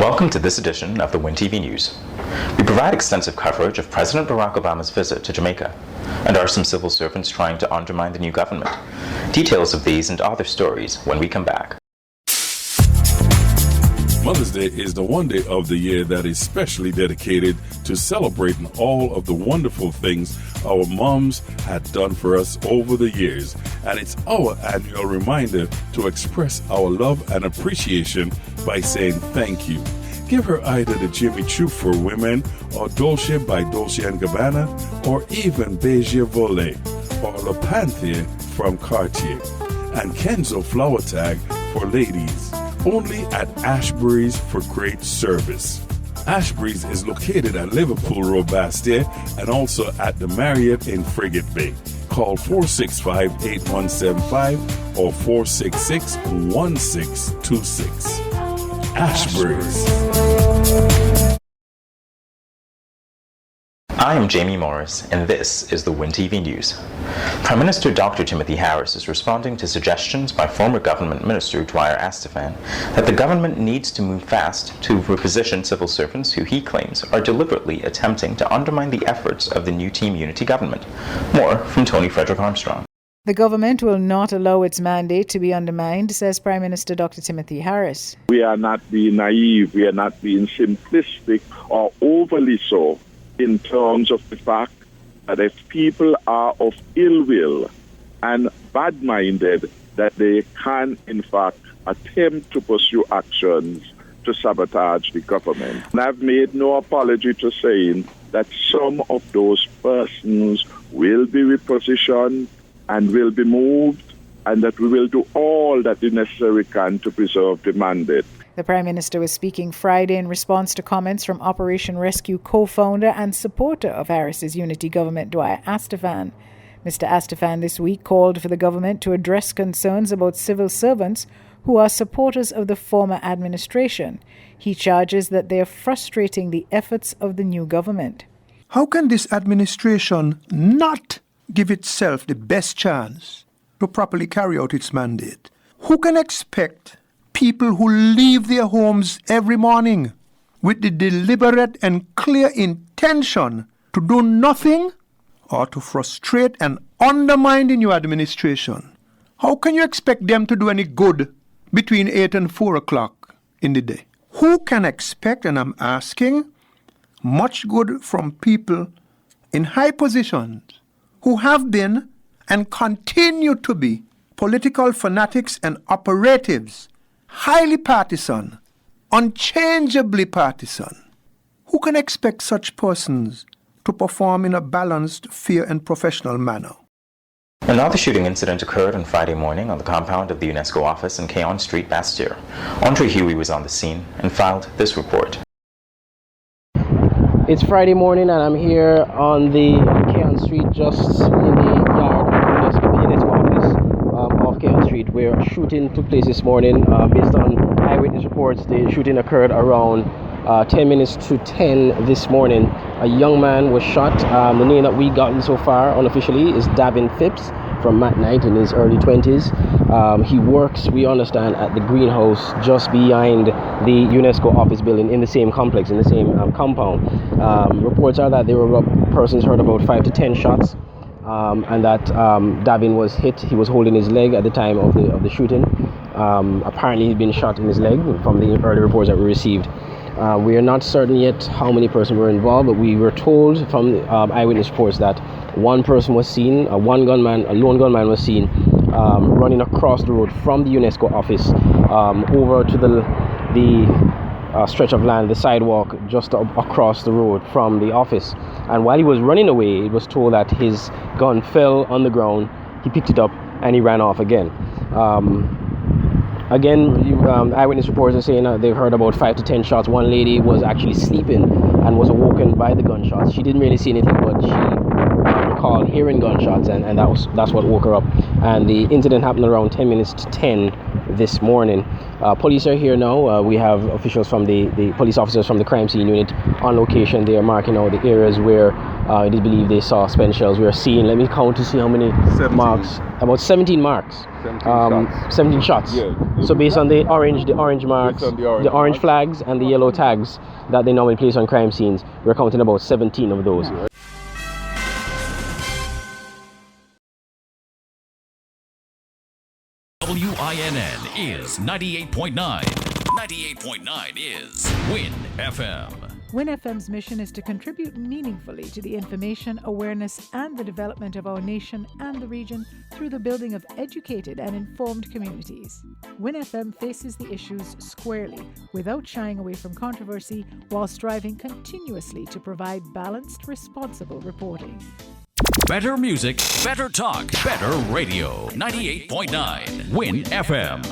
Welcome to this edition of the WINN TV News. We provide extensive coverage of President Barack Obama's visit to Jamaica, and are some civil servants trying to undermine the new government. Details of these and other stories when we come back. Mother's Day is the one day of the year that is specially dedicated to celebrating all of the wonderful things our moms had done for us over the years. And it's our annual reminder to express our love and appreciation by saying thank you. Give her either the Jimmy Choo for women, or Dolce by Dolce & Gabbana, or even Beige Volet, or Le Panther from Cartier, and Kenzo flower tag for ladies. Only at Ashbury's for great service. Ashbury's is located at Liverpool Road, Bastille, and also at the Marriott in Frigate Bay. Call 465-8175 or 466-1626. Ashbury's. I am Jamie Morris, and this is the WINN TV News. Prime Minister Dr. Timothy Harris is responding to suggestions by former Government Minister Dwyer Astafan that the government needs to move fast to reposition civil servants who he claims are deliberately attempting to undermine the efforts of the new Team Unity government. More from Tony Frederick Armstrong. The government will not allow its mandate to be undermined, says Prime Minister Dr. Timothy Harris. We are not being naive, we are not being simplistic or overly so, in terms of the fact that if people are of ill will and bad-minded, that they can, in fact, attempt to pursue actions to sabotage the government. And I've made no apology to saying that some of those persons will be repositioned and will be moved, and that we will do all that is necessary can to preserve the mandate. The Prime Minister was speaking Friday in response to comments from Operation Rescue co-founder and supporter of Harris's unity government, Dwyer Astafan. Mr. Astafan this week called for the government to address concerns about civil servants who are supporters of the former administration. He charges that they are frustrating the efforts of the new government. How can this administration not give itself the best chance to properly carry out its mandate? Who can expect people who leave their homes every morning with the deliberate and clear intention to do nothing or to frustrate and undermine the new administration? How can you expect them to do any good between 8 and 4 o'clock in the day? Who can expect, and I'm asking, much good from people in high positions who have been and continue to be political fanatics and operatives, highly partisan, unchangeably partisan? Who can expect such persons to perform in a balanced, fair and professional manner? Another shooting incident occurred on Friday morning on the compound of the UNESCO office in Keon Street, Bastille. Andre Huey was on the scene and filed this report. It's Friday morning and I'm here on the Keon Street, just in the yard of the UNESCO office off Keon Street, where a shooting took place this morning. Based on eyewitness reports, the shooting occurred around 10 minutes to 10 this morning. A young man was shot. The name that we gotten so far unofficially is Davin Phipps from Matt Knight in his early 20s. He works, we understand, at the greenhouse just behind the UNESCO office building in the same complex, in the same compound. Reports are that there were persons heard about 5 to 10 shots, and that Davin was hit. He was holding his leg at the time of the shooting. Apparently he'd been shot in his leg from the early reports that we received. We are not certain yet how many persons were involved, but we were told from eyewitness reports that one person was seen, a lone gunman was seen running across the road from the UNESCO office over to the stretch of land, the sidewalk just across the road from the office. And while he was running away, it was told that his gun fell on the ground, he picked it up and he ran off again. Eyewitness reports are saying they've heard about 5 to 10 shots. One lady was actually sleeping and was awoken by the gunshots. She didn't really see anything, but she recalled hearing gunshots, and that's what woke her up. And the incident happened around 10 minutes to 10 this morning. Police are here now. We have officials from the police officers from the crime scene unit on location. They are marking out the areas where it is believed they saw spent shells. We are seeing, let me count to see how many 17. marks. About 17 marks. 17 shots. Yeah. So based on the orange marks, the orange flags and the yellow tags that they normally place on crime scenes, we're counting about 17 of those. WINN is 98.9. 98.9 is WINN FM. WINN FM's mission is to contribute meaningfully to the information, awareness, and the development of our nation and the region through the building of educated and informed communities. WINN FM faces the issues squarely, without shying away from controversy, while striving continuously to provide balanced, responsible reporting. Better music, better talk, better radio. 98.9 WINN FM.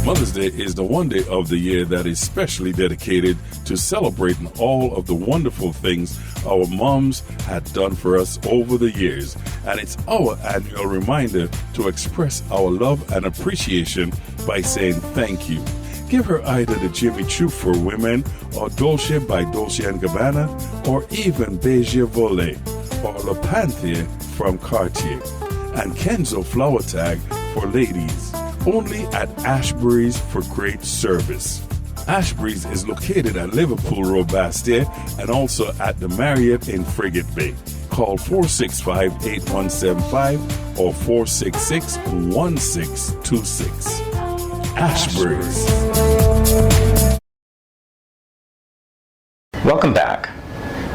Mother's Day is the one day of the year that is specially dedicated to celebrating all of the wonderful things our moms had done for us over the years. And it's our annual reminder to express our love and appreciation by saying thank you. Give her either the Jimmy Choo for women, or Dolce by Dolce & Gabbana, or even Beige Volet, or Le Panther from Cartier, and Kenzo flower tag for ladies. Only at Ashbury's for great service. Ashbury's is located at Liverpool Road, Bastille, and also at the Marriott in Frigate Bay. Call 465-8175 or 466-1626. Ashbury's. Welcome back.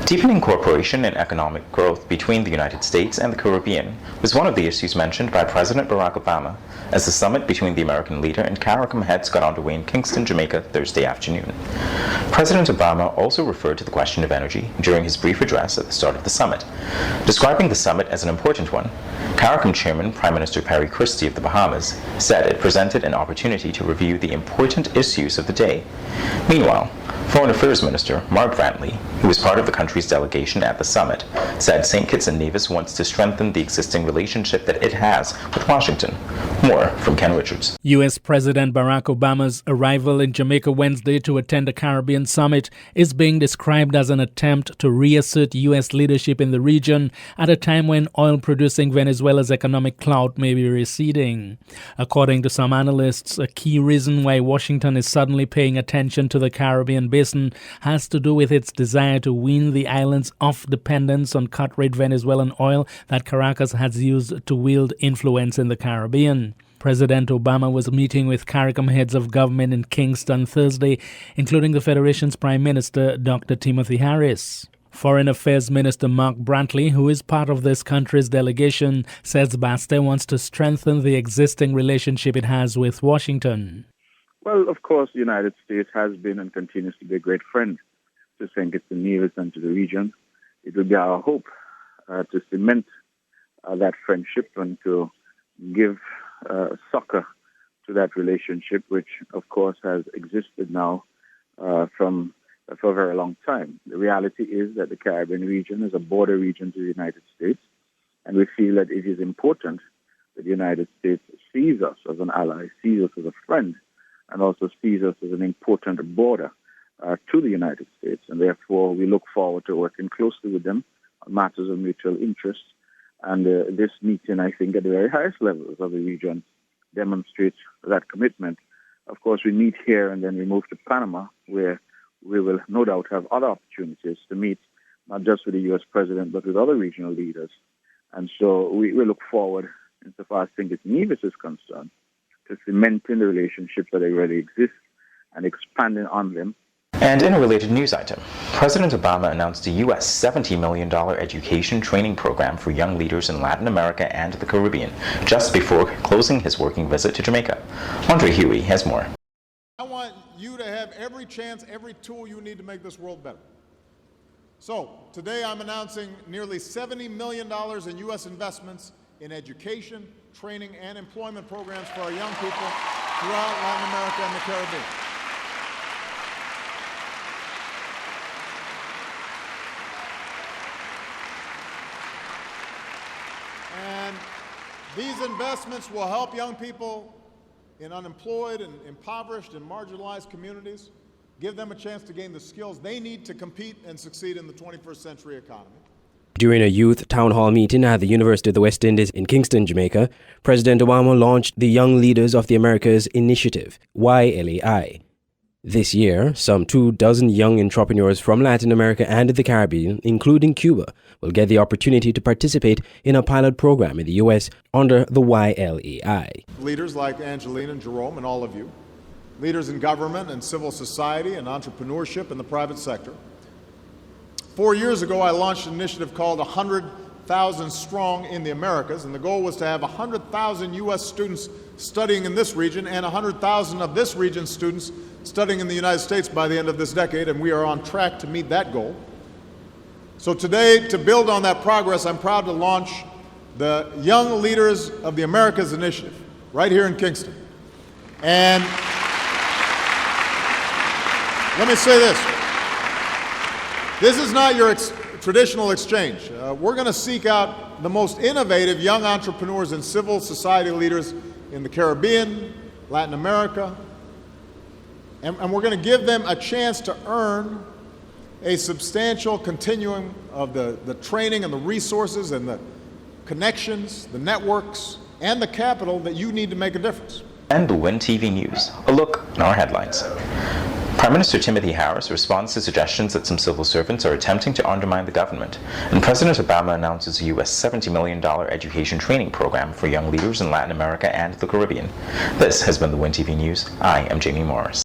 Deepening cooperation and economic growth between the United States and the Caribbean was one of the issues mentioned by President Barack Obama as the summit between the American leader and CARICOM heads got underway in Kingston, Jamaica, Thursday afternoon. President Obama also referred to the question of energy during his brief address at the start of the summit. Describing the summit as an important one, CARICOM Chairman Prime Minister Perry Christie of the Bahamas said it presented an opportunity to review the important issues of the day. Meanwhile, Foreign Affairs Minister Mark Brantley, who was part of the country's delegation at the summit, said St. Kitts and Nevis wants to strengthen the existing relationship that it has with Washington. More from Ken Richards. U.S. President Barack Obama's arrival in Jamaica Wednesday to attend a Caribbean summit is being described as an attempt to reassert U.S. leadership in the region at a time when oil-producing Venezuela's economic clout may be receding. According to some analysts, a key reason why Washington is suddenly paying attention to the Caribbean basin has to do with its desire to wean the islands off dependence on cut-rate Venezuelan oil that Caracas has used to wield influence in the Caribbean. President Obama was meeting with CARICOM heads of government in Kingston Thursday, including the Federation's Prime Minister, Dr. Timothy Harris. Foreign Affairs Minister Mark Brantley, who is part of this country's delegation, says Bastille wants to strengthen the existing relationship it has with Washington. Well, of course, the United States has been and continues to be a great friend to St. Kitts and Nevis and to the region. It will be our hope to cement that friendship and to give succor to that relationship, which, of course, has existed now for a very long time. The reality is that the Caribbean region is a border region to the United States, and we feel that it is important that the United States sees us as an ally, sees us as a friend, and also sees us as an important border to the United States. And therefore, we look forward to working closely with them on matters of mutual interest. And this meeting, I think, at the very highest levels of the region demonstrates that commitment. Of course, we meet here and then we move to Panama, where we will no doubt have other opportunities to meet, not just with the U.S. president, but with other regional leaders. And so we look forward, insofar as St. Kitts and Nevis is concerned, to cementing the relationships that already exist and expanding on them. And in a related news item, President Obama announced a U.S. $70 million education training program for young leaders in Latin America and the Caribbean, just before closing his working visit to Jamaica. Andre Huey has more. I want you to have every chance, every tool you need to make this world better. So, today I'm announcing nearly $70 million in U.S. investments in education, training, and employment programs for our young people throughout Latin America and the Caribbean. And These investments will help young people in unemployed and impoverished and marginalized communities, give them a chance to gain the skills they need to compete and succeed in the 21st century economy. During a youth town hall meeting at the University of the West Indies in Kingston, Jamaica, President Obama launched the Young Leaders of the Americas Initiative, YLAI. This year, some 24 young entrepreneurs from Latin America and the Caribbean, including Cuba, will get the opportunity to participate in a pilot program in the U.S. under the YLAI. Leaders like Angelina and Jerome and all of you, leaders in government and civil society and entrepreneurship in the private sector. 4 years ago, I launched an initiative called 100,000 Strong in the Americas, and the goal was to have 100,000 U.S. students studying in this region and 100,000 of this region's students studying in the United States by the end of this decade, and we are on track to meet that goal. So today, to build on that progress, I'm proud to launch the Young Leaders of the Americas Initiative right here in Kingston. And let me say this. This is not your traditional exchange. We're going to seek out the most innovative young entrepreneurs and civil society leaders in the Caribbean, Latin America, and we're going to give them a chance to earn a substantial continuum of the training and the resources and the connections, the networks, and the capital that you need to make a difference. And the WINN TV News, a look in our headlines. Prime Minister Timothy Harris responds to suggestions that some civil servants are attempting to undermine the government, and President Obama announces a U.S. $70 million education training program for young leaders in Latin America and the Caribbean. This has been the WINN TV News. I am Jamie Morris.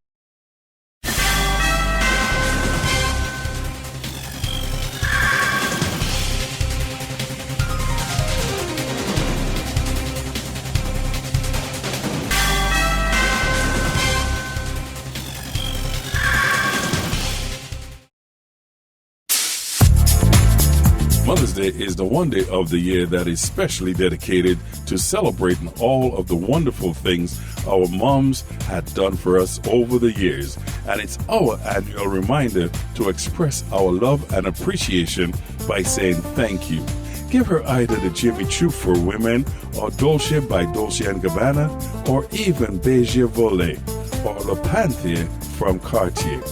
Mother's Day is the one day of the year that is specially dedicated to celebrating all of the wonderful things our moms had done for us over the years. And it's our annual reminder to express our love and appreciation by saying thank you. Give her either the Jimmy Choo for women, or Dolce by Dolce & Gabbana, or even Beige Volet, or Le Panther from Cartier,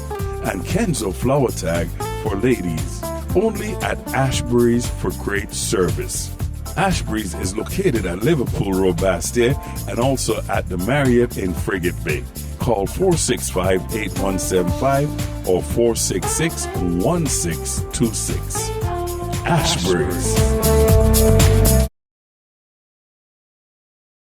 and Kenzo Flower Tag for ladies. Only at Ashbury's for great service. Ashbury's is located at Liverpool Road, Bastille, and also at the Marriott in Frigate Bay. Call 465-8175 or 466-1626. Ashbury's.